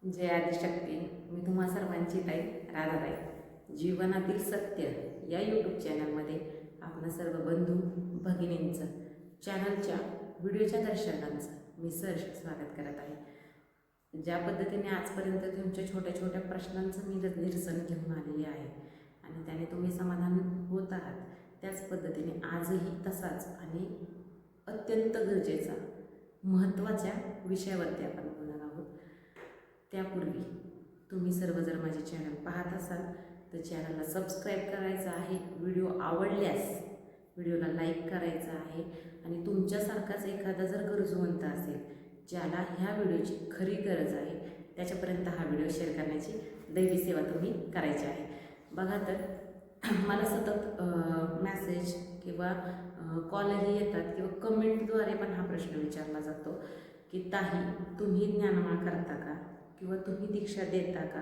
जय आदिशक्ती. मी तुम्हा सर्वांची ताई राधाताई. जीवनातील सत्य या यूट्यूब चॅनलमध्ये आपणा सर्व बंधू भगिनींचं चॅनलच्या व्हिडिओच्या दर्शकांचं मी सहर्ष स्वागत करत आहे. ज्या पद्धतीने आजपर्यंत तुमच्या छोट्या छोट्या प्रश्नांचं मी निरसन घेऊन आलेले आहे आणि त्याने तुम्ही समाधान होत आहात, त्याच पद्धतीने आजही तसाच आणि अत्यंत गरजेचा महत्त्वाच्या विषयावरती आपण बोलणार आहोत. त्यापूर्वी तुम्ही सर्व जर माझे चॅनल पाहत असाल तर चॅनलला सबस्क्राईब करायचं आहे. व्हिडिओ आवडल्यास व्हिडिओला लाईक करायचं आहे आणि तुमच्यासारखाच एखादा जर गरजवंत असेल ज्याला ह्या व्हिडिओची खरी गरज आहे त्याच्यापर्यंत हा व्हिडिओ शेअर करण्याची दैवी सेवा तुम्ही करायची आहे. बघा तर मला सतत मॅसेज किंवा कॉलही येतात किंवा कमेंटद्वारे पण हा प्रश्न विचारला जातो की ताई तुम्ही ज्ञानमाळ करता का किंवा तुम्ही दीक्षा देता का,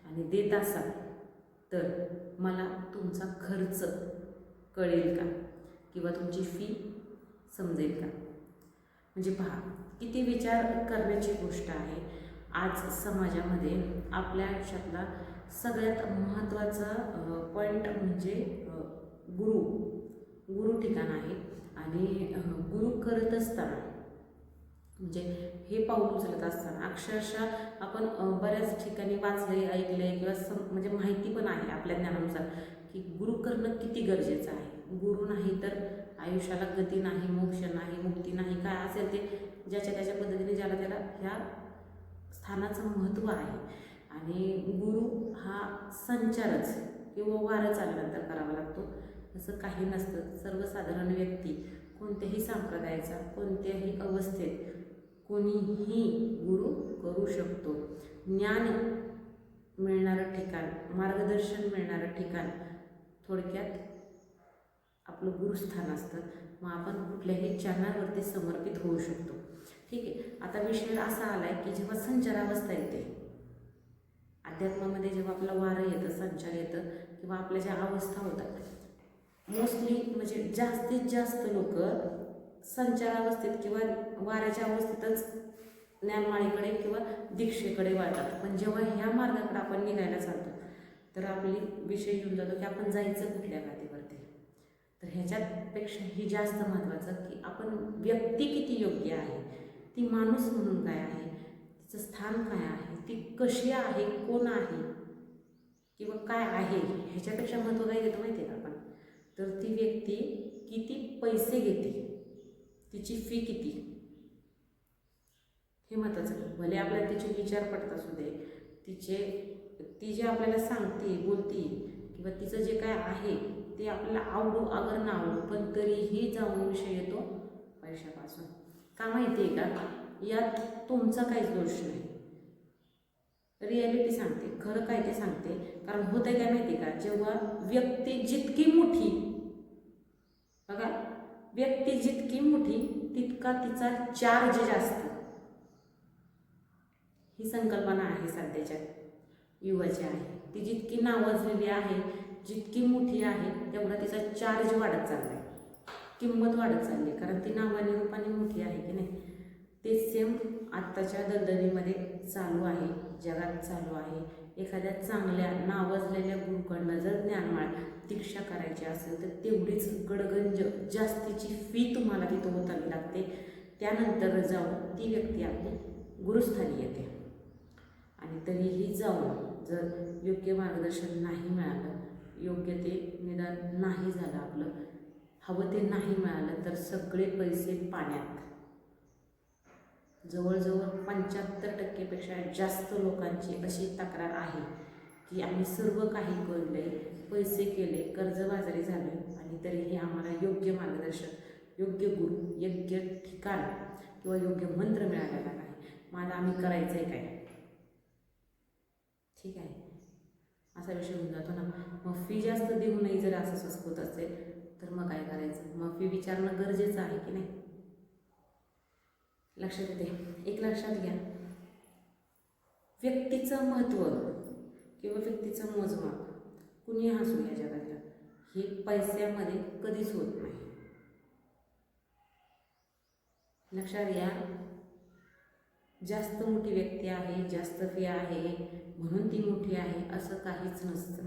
आणि देत असाल तर मला तुमचा खर्च कळेल का किंवा तुमची फी समजेल का. म्हणजे पहा किती विचार करण्याची गोष्ट आहे. आज समाजामध्ये आपल्या आयुष्यातला सगळ्यात महत्त्वाचा पॉईंट म्हणजे गुरु ठिकाण आहे. आणि गुरु करत असताना म्हणजे हे पाऊल उचलत असताना अक्षरशः आपण बऱ्याच ठिकाणी वाचले ऐकले किंवा म्हणजे माहिती पण आहे आपल्या ज्ञानानुसार की गुरु करणं किती गरजेचं आहे. गुरु नाही तर आयुष्याला गती नाही, मोक्ष नाही, मुक्ती नाही, काय असेल ते ज्याच्या त्याच्या पद्धतीने ज्याला त्याला ह्या स्थानाचं महत्त्व आहे. आणि गुरु हा संचारच किंवा वारं चालल्यानंतर करावा लागतो असं काही नसतं. सर्वसाधारण व्यक्ती कोणत्याही संप्रदायाचा कोणत्याही अवस्थेत कोणीही गुरु करू शकतो. ज्ञान मिळणारं ठिकाण, मार्गदर्शन मिळणारं ठिकाण थोडक्यात आपलं गुरुस्थान असतं. मग आपण कुठल्याही चॅनलवरती समर्पित होऊ शकतो. ठीक आहे. आता विषय असा आला आहे की जेव्हा संचारावस्था येते अध्यात्मामध्ये, जेव्हा आपलं वारं येतं, संचार येतं किंवा आपल्या ज्या अवस्था होतात, मोस्टली म्हणजे जास्तीत जास्त लोक संचारावस्थेत किंवा वाऱ्याच्या अवस्थेतच ज्ञानमाळेकडे किंवा दीक्षेकडे वळतात. पण जेव्हा ह्या मार्गाकडे आपण निघायला चालतो तर आपली विषय येऊन जातो की आपण जायचं कुठल्या गादीवरती. तर ह्याच्यापेक्षाही जास्त महत्त्वाचं की आपण व्यक्ती किती योग्य आहे, ती माणूस म्हणून काय आहे, तिचं स्थान काय आहे, ती कशी आहे, कोण आहे किंवा काय आहे, ह्याच्यापेक्षा महत्त्व काय देतो माहिती आहे का आपण, तर ती व्यक्ती किती पैसे घेते, तिची फी किती, हे महत्त्वाचं. भले आपल्याला तिचे विचार पडत असू दे, ती जे आपल्याला सांगते बोलते किंवा तिचं जे काय आहे ते आपल्याला आवडू अगर ना आवडू, पण तरीही जाऊन विषय येतो पैशापासून. का माहिती आहे का, यात तुमचा काहीच दोष नाही. रिॲलिटी सांगते, खरं काय ते सांगते. कारण होतं काय माहिती आहे का, जेव्हा व्यक्ती जितकी मोठी, बघा व्यक्ती जितकी मोठी तितका तिचा चार्ज जास्त, ही संकल्पना आहे सध्याच्या युगाची आहे. ती जितकी नावाजलेली आहे, जितकी मोठी आहे, तेवढा तिचा चार्ज वाढत चालला आहे, किंमत वाढत चालली आहे. कारण ती नावाने रूपाने मोठी आहे की नाही. ते सेम आत्ताच्या दलदलीमध्ये चालू आहे, जगात चालू आहे. एखाद्या चांगल्या नावाजलेल्या गुरुकडनं जर ज्ञानमाळ दीक्षा करायची असेल तर तेवढीच गडगंज जास्तीची फी तुम्हाला तिथं उतरावी लागते. त्यानंतर जाऊन ती व्यक्ती आपली गुरुस्थानी येते. आणि तरीही जाऊन जर योग्य मार्गदर्शन नाही मिळालं, योग्य ते निदान नाही झालं, आपलं हवं ते नाही मिळालं, तर सगळे पैसे पाण्यात. जवळजवळ 75% जास्त लोकांची अशी तक्रार आहे की आम्ही सर्व काही केले, पैसे केले, कर्जबाजारी झाले आणि तरीही आम्हाला योग्य मार्गदर्शन, योग्य गुरु, योग्य ठिकाण किंवा योग्य मंत्र मिळालेला नाही. मग आता आम्ही करायचं आहे काय. ठीक आहे, असा विषय होऊन जातो ना. मग फी जास्त देऊनही जर असं स्वस्त होत असेल तर मग काय करायचं. मग फी विचारणं गरजेचं आहे की नाही. लक्षात येते. एक लक्षात घ्या, व्यक्तीचं महत्त्व किंवा व्यक्तीचं मोजमाप कुणी हसू या जगातलं, हे पैशामध्ये कधीच होत नाही. लक्षात घ्या, जास्त मोठी व्यक्ती आहे, जास्त फी आहे म्हणून ती मोठी आहे असं काहीच नसतं.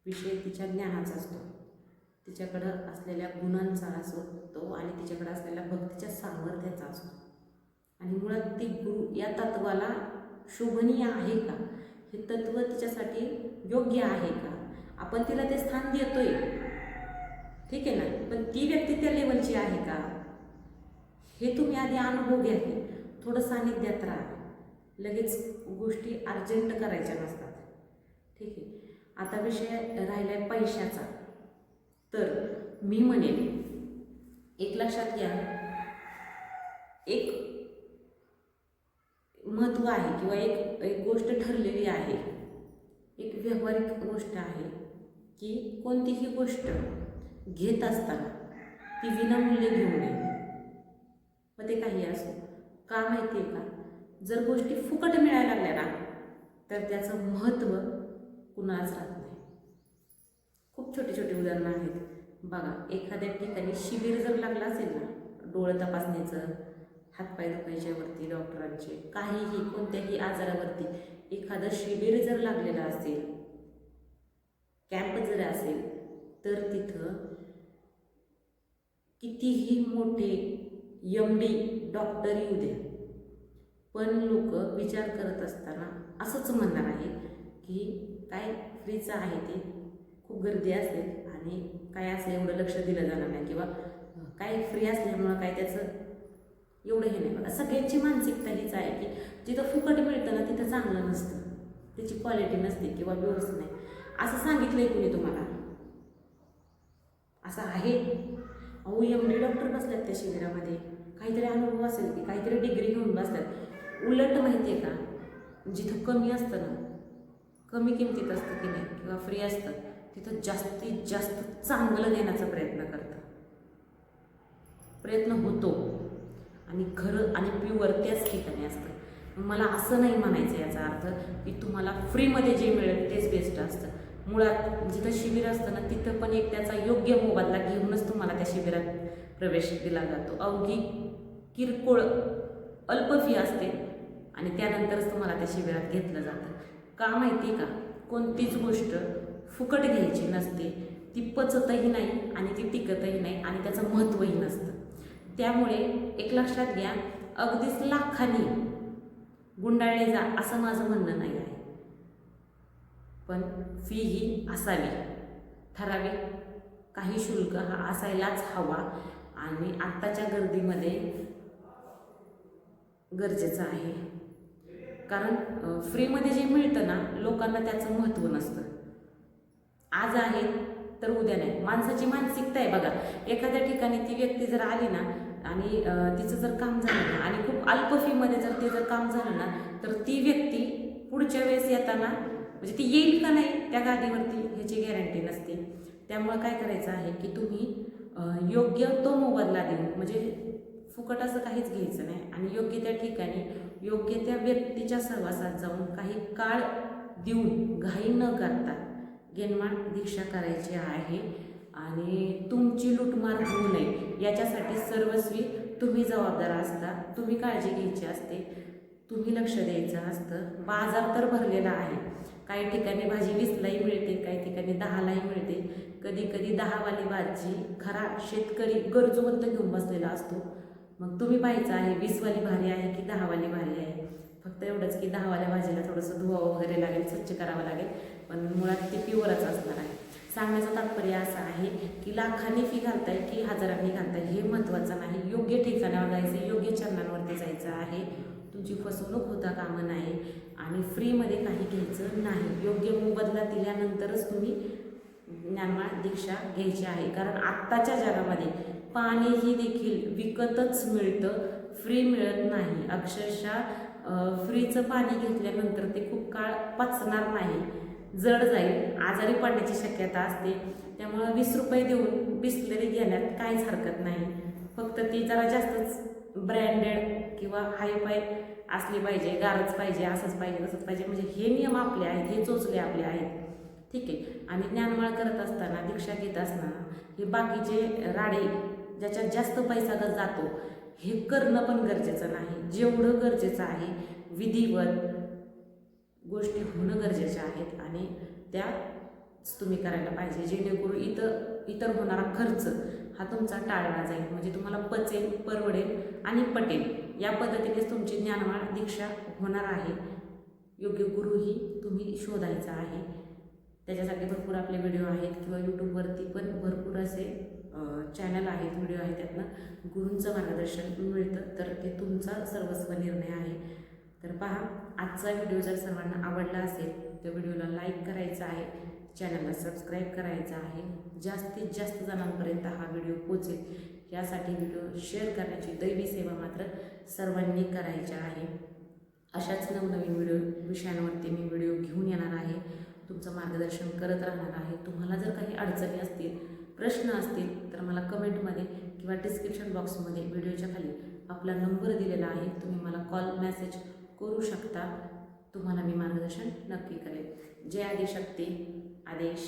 विषय तिच्या ज्ञानाचा असतो, तिच्याकडं असलेल्या गुणांचा असतो आणि तिच्याकडं असलेल्या भक्तीच्या सामर्थ्याचा असतो. आणि मुळात ती गुरु या तत्वाला शोभनीय आहे का, हे तत्व तिच्यासाठी योग्य आहे का, आपण तिला ते स्थान देतोय, ठीक आहे ना, पण ती व्यक्ती त्या लेवलची आहे का, हे तुम्ही आधी अनुभव घ्या. की थोडं सानिध्यात राहा, लगेच गोष्टी अर्जंट करायच्या नसतात, ठीक आहे. आता विषय राहिला पैशाचा. तर मी म्हणेन, एक लक्षात घ्या, एक महत्त्व आहे किंवा एक गोष्ट ठरलेली आहे, एक व्यावहारिक गोष्ट आहे की कोणतीही गोष्ट घेत असताना ती विनामूल्य घेऊ नये. मग ते काही असो. का माहिती आहे का, जर गोष्टी फुकट मिळायला लागल्या ना तर त्याचं महत्त्व कुणालाच राहत नाही. खूप छोटी छोटी उदाहरणं आहेत बघा. एखाद्या ठिकाणी शिबिर जर लागलं असेल ना, डोळे तपासणीचं, हातपाय दुखायच्यावरती डॉक्टरांचे, काहीही कोणत्याही आजारावरती एखादं शिबिर जर लागलेलं असेल, कॅम्प जर असेल, तर तिथं कितीही मोठे MD डॉक्टर येऊ द्या, पण लोक विचार करत असताना असंच म्हणणार आहे की काय फ्रीचं आहे, ते खूप गर्दी असेल आणि काय असं एवढं लक्ष दिलं जाणार नाही, किंवा काय फ्री असल्यामुळं काय त्याचं एवढं हे नाही. सगळ्यांची मानसिकता हीच आहे की जिथं फुकट मिळतं ना तिथं चांगलं नसतं, त्याची क्वालिटी नसते किंवा व्यवस्थित नाही. असं सांगितलंय कुणी तुम्हाला? असं आहे? अहो, MD डॉक्टर बसल्यात त्या शिबिरामध्ये, काहीतरी अनुभव असेल की काहीतरी डिग्री घेऊन बसतात. उलट माहिती आहे का, जिथं कमी असतं ना, कमी किमतीत असतं की नाही किंवा फ्री असतं, तिथं जास्तीत जास्त चांगलं देण्याचा प्रयत्न होतो आणि खरं आणि प्युअर त्याच ठिकाणी असतं. मला असं नाही म्हणायचं याचा अर्थ की तुम्हाला फ्रीमध्ये जे मिळेल तेच बेस्ट असतं. मुळात जिथं शिबिर असतं ना तिथं पण एक त्याचा योग्य मोबदला घेऊनच तुम्हाला त्या शिबिरात प्रवेश दिला जातो. अवघी किरकोळ अल्प फी असते आणि त्यानंतरच तुम्हाला त्या शिबिरात घेतलं जातं. का माहिती का, कोणतीच गोष्ट फुकट घ्यायची नसते, ती पचतही नाही आणि ती टिकतही नाही आणि त्याचं महत्त्वही नसतं. त्यामुळे एक लक्षात घ्या, अगदीच लाखांनी गुंडाळले जा असं माझं म्हणणं नाही आहे, पण फी ही असावी, ठराविक काही शुल्क हा असायलाच हवा आणि आत्ताच्या गर्दीमध्ये गरजेचं आहे. कारण फ्रीमध्ये जे मिळतं ना लोकांना त्याचं महत्त्व नसतं. आज आहे तर उद्या नाही, माणसाची मानसिकता आहे बघा. एखाद्या ठिकाणी ती व्यक्ती जर आली ना आणि तिचं जर काम झालं ना आणि खूप अल्प फीमध्ये जर ते जर काम झालं ना तर ती व्यक्ती पुढच्या वेळेस येताना म्हणजे ती येईल का नाही त्या गादीवरती ह्याची गॅरंटी नसते. त्यामुळे काय करायचं आहे की तुम्ही योग्य तो मोबदला देऊन, म्हणजे फुकट असं काहीच घ्यायचं नाही आणि योग्य त्या ठिकाणी योग्य त्या व्यक्तीच्या सहवासात जाऊन काही काळ देऊन घाई न करता गेनमाळ दीक्षा करायची आहे. आणि तुमची लूटमार होऊ नये याच्यासाठी सर्वस्वी तुम्ही जबाबदार असता, तुम्ही काळजी घ्यायची असते, तुम्ही लक्ष द्यायचं असतं. बाजार तर भरलेला आहे, काही ठिकाणी भाजी 20लाही मिळते, काही ठिकाणी 10लाही मिळते. कधी कधी 10वाली भाजी खरा शेतकरी गरजूवंत घेऊन बसलेला असतो. मग तुम्ही पाहायचं आहे 20वाली भारी आहे की 10वाली भारी आहे. फक्त एवढंच की 10वाल्या भाजीला थोडंसं धुवावं वगैरे लागेल, स्वच्छ करावं लागेल, पण मुळात ती प्युअरच असणार आहे. सांगण्याचं तात्पर्य असं आहे की लाखांनी फी घालताय की हजारांनी घालताय हे महत्त्वाचं नाही. योग्य ठिकाणावर जायचं, योग्य चरणांवरती जायचं आहे. तुमची फसवणूक होता कामा नाही आणि फ्रीमध्ये काही घ्यायचं नाही. योग्य मोबदला दिल्यानंतरच तुम्ही ज्ञानमाळ दीक्षा घ्यायची आहे. कारण आत्ताच्या जगामध्ये पाणीही देखील विकतच मिळतं, फ्री मिळत नाही. अक्षरशः फ्रीचं पाणी घेतल्यानंतर ते खूप काळ पचणार नाही, जड जाईल, आजारी पडण्याची शक्यता असते. त्यामुळं 20 रुपये देऊन बिसलरी घेण्यात काहीच हरकत नाही. फक्त ती जरा जास्तच ब्रँडेड किंवा हायफाय असली पाहिजे, गारच पाहिजे, असंच पाहिजे, तसंच पाहिजे, म्हणजे हे नियम आपले आहेत, हे चोचले आपले आहेत, ठीक आहे. आणि ज्ञानमाळ करत असताना, दीक्षा घेत असताना हे बाकीचे राडे ज्याच्यात जास्त पैसा जातो हे करणं पण गरजेचं नाही. जेवढं गरजेचं आहे विधिवत गोष्टी होणं गरजेच्या आहेत आणि त्याच तुम्ही करायला पाहिजे, जेणेकरून इतर होणारा खर्च हा तुमचा टाळला जाईल. म्हणजे तुम्हाला पचेल, परवडेल आणि पटेल या पद्धतीनेच तुमची ज्ञानवाळ दीक्षा होणार आहे. योग्य गुरुही तुम्ही शोधायचा आहे. त्याच्यासाठी भरपूर आपले व्हिडिओ आहेत किंवा यूट्यूबवरती पण भरपूर असे चॅनल आहेत, व्हिडिओ आहेत, त्यातनं गुरूंचं मार्गदर्शन मिळतं. तर ते तुमचा सर्वस्व निर्णय आहे. तर पहा, आजचा व्हिडिओ जर सर्वांना आवडला असेल तर व्हिडिओला लाईक करायचा आहे, चॅनलला सबस्क्राईब करायचं आहे. जास्तीत जास्त जणांपर्यंत हा व्हिडिओ पोचेल यासाठी व्हिडिओ शेअर करण्याची दैवी सेवा मात्र सर्वांनी करायची आहे. अशाच नवनवीन विषयांवरती मी व्हिडिओ घेऊन येणार आहे, तुमचं मार्गदर्शन करत राहणार आहे. तुम्हाला जर काही अडचणी असतील, प्रश्न असतील तर मला कमेंटमध्ये किंवा डिस्क्रिप्शन बॉक्समध्ये व्हिडिओच्या खाली आपला नंबर दिलेला आहे, तुम्ही मला कॉल मेसेज करू शकता. तुम्हाला मी मार्गदर्शन नक्की करेन. जय आदिशक्ती. आदेश.